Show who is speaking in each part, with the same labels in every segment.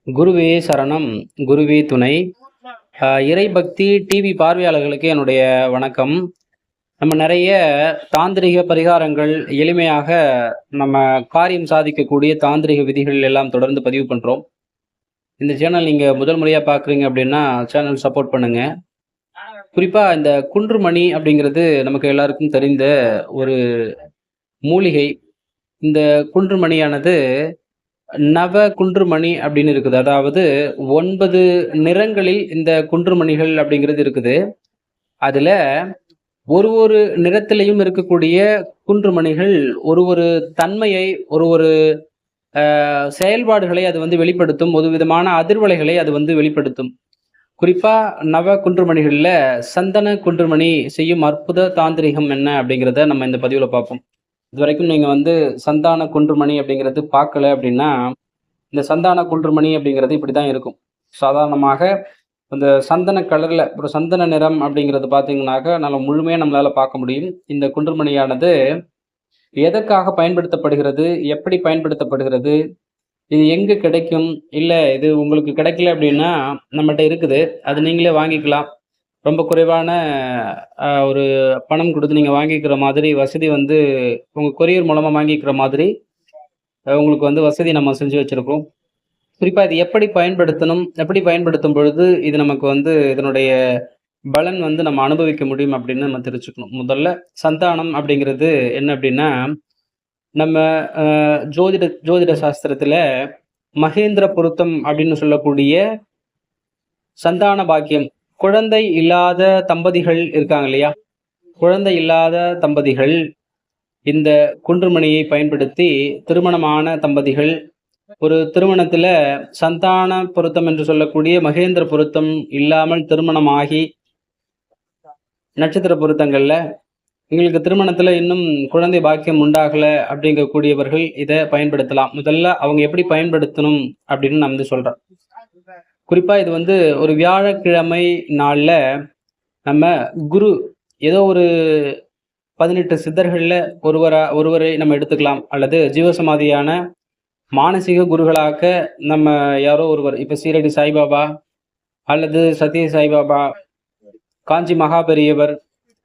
Speaker 1: குருவே சரணம், குருவே துணை. இறைபக்தி டிவி பார்வையாளர்களுக்கு என்னுடைய வணக்கம். நம்ம நிறைய தாந்திரிக பரிகாரங்கள் எளிமையாக நம்ம காரியம் சாதிக்கக்கூடிய தாந்திரிக விதிகள் எல்லாம் தொடர்ந்து பதிவு பண்றோம். இந்த சேனல் நீங்க முதல் முறையா பார்க்குறீங்க அப்படின்னா, சேனல் சப்போர்ட் பண்ணுங்க. குறிப்பா இந்த குன்றுமணி அப்படிங்கிறது நமக்கு எல்லாருக்கும் தெரிந்த ஒரு மூலிகை. இந்த குன்றுமணியானது நவ குன்றுமணி அப்படின்னு இருக்குது. அதாவது 9 நிறங்களில் இந்த குன்றுமணிகள் அப்படிங்கிறது இருக்குது. அதுல ஒரு ஒரு நிறத்திலயும் இருக்கக்கூடிய குன்றுமணிகள் ஒரு ஒரு தன்மையை, ஒரு ஒரு செயல்பாடுகளை அது வந்து வெளிப்படுத்தும். ஒரு விதமான அதிர்வலைகளை அது வந்து வெளிப்படுத்தும். குறிப்பா நவ குன்றுமணிகள்ல சந்தன குன்றுமணி செய்யும் அற்புத தாந்திரிகம் என்ன அப்படிங்கிறத நம்ம இந்த பதிவுல பார்ப்போம். இதுவரைக்கும் நீங்க வந்து சந்தான குன்றுமணி அப்படிங்கிறது பார்க்கல அப்படின்னா, இந்த சந்தான குன்றுமணி அப்படிங்கிறது இப்படிதான் இருக்கும். சாதாரணமாக இந்த சந்தன கலர்ல ஒரு சந்தன நிறம் அப்படிங்கிறது பார்த்தீங்கன்னாக்க, நல்ல முழுமையா நம்மளால பார்க்க முடியும். இந்த குன்றுமணியானது எதற்காக பயன்படுத்தப்படுகிறது? எப்படி பயன்படுத்தப்படுகிறது? இது எங்க கிடைக்கும்? இல்ல இது உங்களுக்கு கிடைக்கல அப்படின்னா, நம்மட்ட இருக்குது. அது நீங்களே வாங்கிக்கலாம். ரொம்ப குறைவான ஒரு பணம் குடுத்து நீங்க வாங்கிக்கிற மாதிரி வசதி வந்து உங்க கொரியர் மூலமா வாங்கிக்கிற மாதிரி, உங்களுக்கு வந்து வசதி நம்ம செஞ்சு வச்சிருக்கோம். குறிப்பா இது எப்படி பயன்படுத்தணும்? எப்படி பயன்படுத்தும் பொழுது, இது நமக்கு வந்து இதனுடைய பலன் வந்து நம்ம அனுபவிக்க முடியும் அப்படின்னு நம்ம தெரிஞ்சுக்கணும். முதல்ல சந்தானம் அப்படிங்கிறது என்ன அப்படின்னா, நம்ம ஜோதிட ஜோதிட சாஸ்திரத்துல மகேந்திர பொருத்தம் அப்படின்னு சொல்லக்கூடிய சந்தான பாக்கியம். குழந்தை இல்லாத தம்பதிகள் இருக்காங்க இல்லையா? குழந்தை இல்லாத தம்பதிகள் இந்த குன்றுமணியை பயன்படுத்தி திருமணமான தம்பதிகள் ஒரு திருமணத்துல சந்தான பொருத்தம் என்று சொல்லக்கூடிய மகேந்திர பொருத்தம் இல்லாமல் திருமணமாகி நட்சத்திர பொருத்தங்கள்ல எங்களுக்கு திருமணத்துல இன்னும் குழந்தை பாக்கியம் உண்டாகல அப்படிங்கக்கூடியவர்கள் இதை பயன்படுத்தலாம். முதல்ல அவங்க எப்படி பயன்படுத்தணும் அப்படின்னு நான் வந்து சொல்றேன். குறிப்பா இது வந்து ஒரு வியாழக்கிழமை நாள்ல நம்ம குரு ஏதோ ஒரு 18 சித்தர்கள்ல ஒருவரை நம்ம எடுத்துக்கலாம். அல்லது ஜீவசமாதியான மானசீக குருகளாக நம்ம யாரோ ஒருவர், இப்ப சீரடி சாய்பாபா அல்லது சத்ய சாய்பாபா, காஞ்சி மகாபெரியவர்,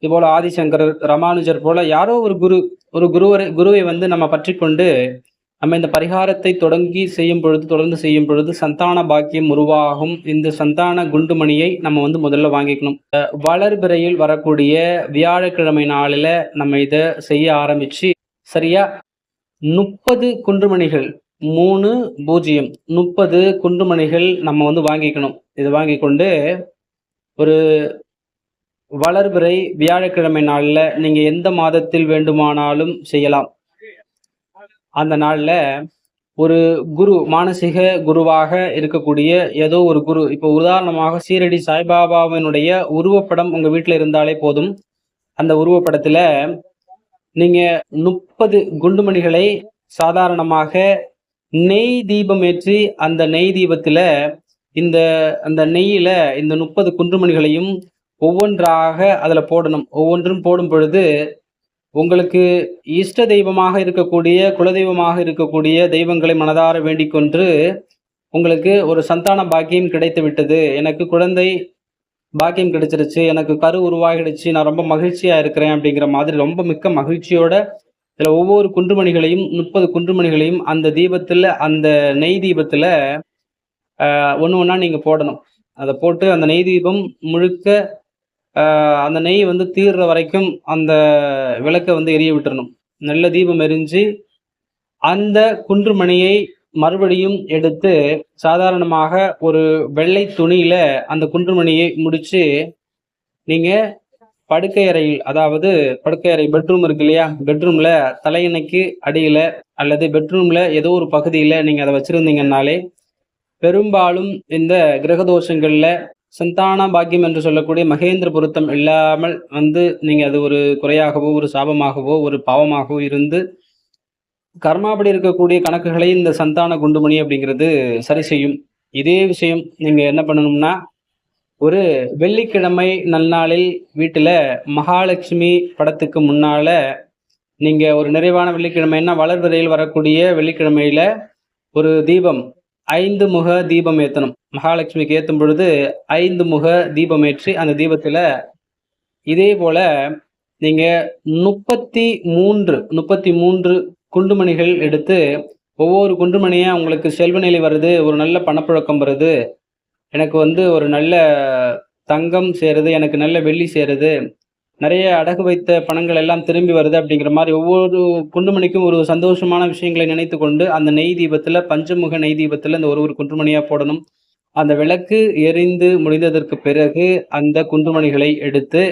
Speaker 1: இதுபோல ஆதிசங்கரர், ராமானுஜர் போல யாரோ ஒரு குருவை வந்து நம்ம பற்றி கொண்டு நம்ம இந்த பரிகாரத்தை தொடர்ந்து செய்யும் பொழுது சந்தான பாக்கியம் உருவாகும். இந்த சந்தான குண்டுமணியை நம்ம வந்து முதல்ல வாங்கிக்கணும். வளர்பிறையில் வரக்கூடிய வியாழக்கிழமை நாளில நம்ம இதை செய்ய ஆரம்பிச்சு சரியா 30 குன்றுமணிகள் 30 30 குன்றுமணிகள் நம்ம வந்து வாங்கிக்கணும். இது வாங்கி கொண்டு ஒரு வளர்பிறை வியாழக்கிழமை நாள்ல நீங்க எந்த மாதத்தில் வேண்டுமானாலும் செய்யலாம். அந்த நாள்ல ஒரு குரு, மானசீக குருவாக இருக்கக்கூடிய ஏதோ ஒரு குரு, இப்போ உதாரணமாக சீரடி சாய்பாபாவினுடைய உருவப்படம் உங்க வீட்டில் இருந்தாலே போதும். அந்த உருவப்படத்துல நீங்க 30 குண்டுமணிகளை சாதாரணமாக நெய் தீபம் ஏற்றி அந்த நெய் தீபத்துல அந்த நெய்யில இந்த 30 குன்றுமணிகளையும் ஒவ்வொன்றாக அதுல போடணும். ஒவ்வொன்றும் போடும் பொழுது உங்களுக்கு இஷ்ட தெய்வமாக இருக்கக்கூடிய, குலதெய்வமாக இருக்கக்கூடிய தெய்வங்களை மனதார வேண்டிக் கொண்டு உங்களுக்கு ஒரு சந்தான பாக்கியம் கிடைத்து விட்டது, எனக்கு குழந்தை பாக்கியம் கிடைச்சிருச்சு, எனக்கு கரு உருவாகிடுச்சு, நான் ரொம்ப மகிழ்ச்சியா இருக்கிறேன் அப்படிங்கிற மாதிரி ரொம்ப மிக்க மகிழ்ச்சியோட இதுல ஒவ்வொரு குன்றுமணிகளையும் 30 குன்றுமணிகளையும் அந்த தீபத்துல, அந்த நெய் தீபத்துல ஒன்று ஒன்றா நீங்க போடணும். அதை போட்டு அந்த நெய் தீபம் முழுக்க அந்த நெய் வந்து தீர்ற வரைக்கும் அந்த விளக்கை வந்து எரிய விட்டுறணும். நல்ல தீபம் எரிஞ்சு அந்த குன்றுமணியை மறுபடியும் எடுத்து சாதாரணமாக ஒரு வெள்ளை துணியில அந்த குன்றுமணியை முடிச்சு நீங்க படுக்கை அறையில், அதாவது படுக்கை அறை பெட்ரூம் இருக்கு இல்லையா? பெட்ரூம்ல தலையணைக்கு அடியில அல்லது பெட்ரூம்ல ஏதோ ஒரு பகுதியில நீங்க அதை வச்சிருந்தீங்கன்னாலே பெரும்பாலும் இந்த கிரகதோஷங்கள்ல சந்தான பாக்கியம் என்று சொல்லக்கூடிய மகேந்திர பொருத்தம் இல்லாமல் வந்து நீங்க அது ஒரு குறையாகவோ, ஒரு சாபமாகவோ, ஒரு பாவமாகவோ இருந்து கர்மாபடி இருக்கக்கூடிய கணக்குகளை இந்த சந்தான குண்டுமணி அப்படிங்கிறது சரி செய்யும். இதே விஷயம் நீங்க என்ன பண்ணணும்னா, ஒரு வெள்ளிக்கிழமை நன்னாளில் வீட்டுல மகாலட்சுமி படத்துக்கு முன்னால நீங்க ஒரு நிறைவான வெள்ளிக்கிழமைன்னா வளர்பிறையில் வரக்கூடிய வெள்ளிக்கிழமையில ஒரு தீபம் 5 முக தீபம் ஏத்தணும். மகாலட்சுமிக்கு ஏத்தும் பொழுது 5 முக தீபம் ஏற்றி, அந்த தீபத்தில இதே போல நீங்க 33 குண்டுமணிகள் எடுத்து, ஒவ்வொரு குண்டுமணியா உங்களுக்கு செல்வ நிலை வருது, ஒரு நல்ல பணப்புழக்கம் வருது, எனக்கு வந்து ஒரு நல்ல தங்கம் சேருது, எனக்கு நல்ல வெள்ளி சேருது, நெறைய அடகு வைத்த பணங்கள் எல்லாம் திரும்பி வருது அப்படிங்கிற மாரி ஒவ்வொரு குண்டுமணிக்கும் ஒரு சந்தோஷமான விஷயங்களை நினைத்துக் கொண்டு, அந்த நெய் தீபத்தில பஞ்சமுக நெய் தீபத்தில இந்த ஒரு ஒரு குண்டுமணியா போடணும். அந்த விளக்கு எரிந்து முடிந்ததற்கு பிறகு, அந்த குண்டுமணிகளை எடுத்து,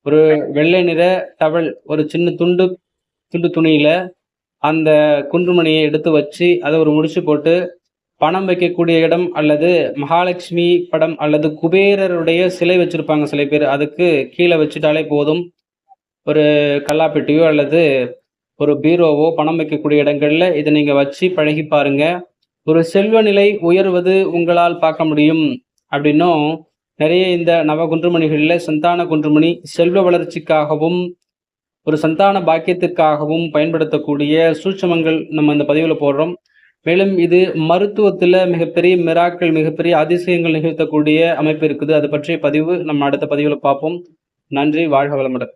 Speaker 1: ஒரு வெள்ளை நிற டவல் ஒரு சின்ன துண்டு துண்டு துணியில அந்த குண்டுமணியை எடுத்து வச்சு, அத ஒரு முடிச்சு போட்டு, பணம் வைக்கக்கூடிய இடம் அல்லது மகாலட்சுமி படம் அல்லது குபேரருடைய சிலை வச்சிருப்பாங்க சில பேரு. அதுக்கு கீழ வச்சுட்டாலே போதும். ஒரு கல்லாப்பெட்டியோ அல்லது ஒரு பீரோவோ பணம் வைக்கக்கூடிய இடங்கள்ல இத நீங்க வச்சு பழகி பாருங்க. ஒரு செல்வ நிலை உயர்வது உங்களால் பார்க்க முடியும் அப்படின்னும், நெறைய இந்த நவ குன்றுமணிகள்ல சந்தான குன்றுமணி செல்வ வளர்ச்சிக்காகவும், ஒரு சந்தான பாக்கியத்திற்காகவும் பயன்படுத்தக்கூடிய சூட்சுமங்கள் நம்ம இந்த பதிவுல போடுறோம். மேலும் இது மருத்துவத்தில மிகப்பெரிய மிராக்கிள், மிகப்பெரிய அதிசயங்கள் நிகழ்த்தக்கூடிய அமைப்பு இருக்குது. அது பற்றிய பதிவு நம்ம அடுத்த பதிவுல பார்ப்போம். நன்றி. வாழ்க வளமுடன்.